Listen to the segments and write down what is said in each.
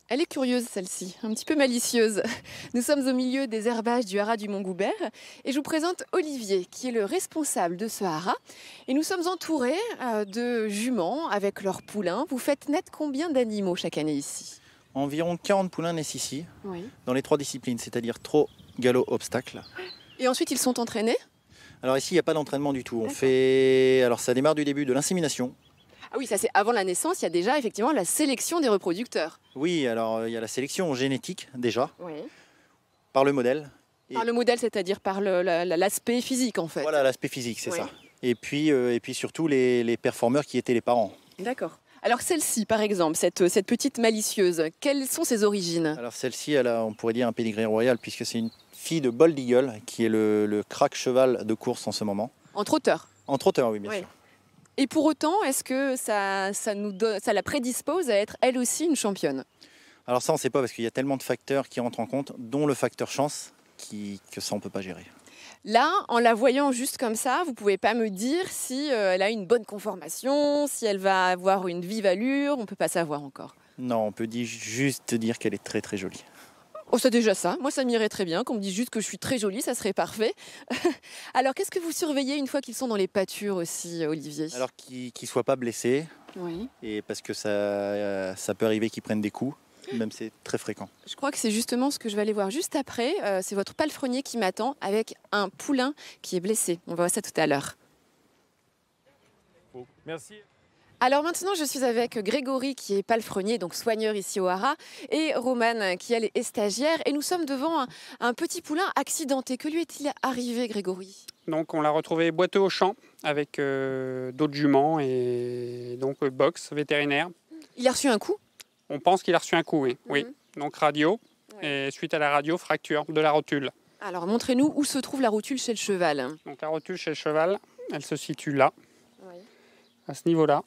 Elle est curieuse celle-ci, un petit peu malicieuse. Nous sommes au milieu des herbages du haras du Mont-Goubert et je vous présente Olivier qui est le responsable de ce haras. Et nous sommes entourés de juments avec leurs poulains. Vous faites naître combien d'animaux chaque année ici? Environ 40 poulains naissent ici, Oui. dans les 3 disciplines, c'est-à-dire trot, galop, obstacle. Et ensuite ils sont entraînés? Alors ici, il n'y a pas d'entraînement du tout. D'accord. Alors ça démarre du début de l'insémination. Ah oui, ça c'est avant la naissance, il y a déjà effectivement la sélection des reproducteurs. Oui, alors il y a la sélection génétique déjà, Oui. par le modèle. Par le modèle, c'est-à-dire par l'aspect physique en fait. Voilà l'aspect physique, c'est Oui. ça. Et puis surtout les performeurs qui étaient les parents. D'accord. Alors celle-ci, par exemple, cette petite malicieuse, quelles sont ses origines? Alors celle-ci, elle a, on pourrait dire, un pédigré royal, puisque c'est une fille de Bold Eagle, qui est le crack cheval de course en ce moment. En trotteur. En trotteur, oui, bien Oui. sûr. Et pour autant, est-ce que ça la prédispose à être elle aussi une championne? Alors ça, on ne sait pas, parce qu'il y a tellement de facteurs qui rentrent en compte, dont le facteur chance, que ça, on ne peut pas gérer. Là, en la voyant juste comme ça, vous ne pouvez pas me dire si elle a une bonne conformation, si elle va avoir une vive allure, on ne peut pas savoir encore. Non, on peut juste dire qu'elle est très très jolie. Oh, c'est déjà ça. Moi, ça m'irait très bien. Qu'on me dise juste que je suis très jolie, ça serait parfait. Alors, qu'est-ce que vous surveillez une fois qu'ils sont dans les pâtures aussi, Olivier? Alors qu'ils ne soient pas blessés, Oui. et parce que ça peut arriver qu'ils prennent des coups, même c'est très fréquent. Je crois que c'est justement ce que je vais aller voir juste après. C'est votre palefrenier qui m'attend avec un poulain qui est blessé. On va voir ça tout à l'heure. Merci. Alors maintenant, je suis avec Grégory qui est palefrenier, donc soigneur ici au haras, et Romane qui elle est stagiaire. Et nous sommes devant un petit poulain accidenté. Que lui est-il arrivé, Grégory? Donc on l'a retrouvé boiteux au champ avec d'autres juments et donc box vétérinaire. Il a reçu un coup? On pense qu'il a reçu un coup, oui. Mhm. Oui. Donc radio, et suite à la radio, fracture de la rotule. Alors montrez-nous où se trouve la rotule chez le cheval. Donc la rotule chez le cheval, elle se situe là, Oui. à ce niveau-là.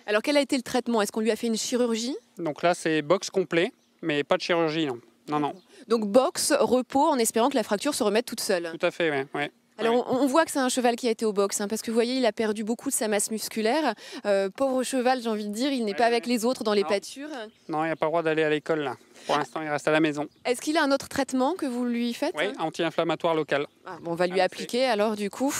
Alors quel a été le traitement? Est-ce qu'on lui a fait une chirurgie? Donc là c'est box complet, mais pas de chirurgie, non. Non, non, Donc box, repos, en espérant que la fracture se remette toute seule. tout à fait, oui. Ouais. Alors Ouais. on voit que c'est un cheval qui a été au box, hein, parce que vous voyez, il a perdu beaucoup de sa masse musculaire. Pauvre cheval, j'ai envie de dire, il n'est Ouais, pas avec ouais. les autres dans les Non. pâtures. Non, il n'y a pas le droit d'aller à l'école là. Pour l'instant, il reste à la maison. Est-ce qu'il a un autre traitement que vous lui faites? Oui, anti-inflammatoire local. Ah, bon, on va lui Ah, appliquer alors du coup.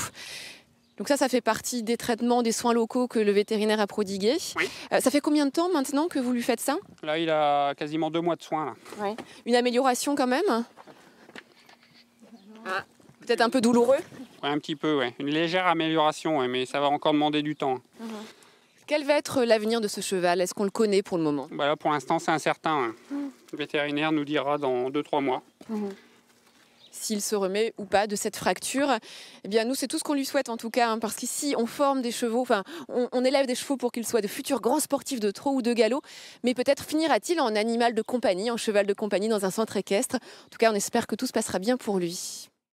Donc ça fait partie des traitements, des soins locaux que le vétérinaire a prodigués. Oui. Ça fait combien de temps maintenant que vous lui faites ça? Là, il a quasiment 2 mois de soins là. Une amélioration quand même? Ah, peut-être un peu douloureux? Ouais, un petit peu, ouais. Une légère amélioration, ouais, mais ça va encore demander du temps. Quel va être l'avenir de ce cheval? Est-ce qu'on le connaît pour le moment? Bah là, pour l'instant, c'est incertain. Hein. Le vétérinaire nous dira dans 2-3 mois. S'il se remet ou pas de cette fracture. Eh bien, nous, c'est tout ce qu'on lui souhaite en tout cas, hein, parce qu'ici, on forme des chevaux, enfin, on élève des chevaux pour qu'ils soient de futurs grands sportifs de trot ou de galop, mais peut-être finira-t-il en animal de compagnie, en cheval de compagnie dans un centre équestre. En tout cas, on espère que tout se passera bien pour lui.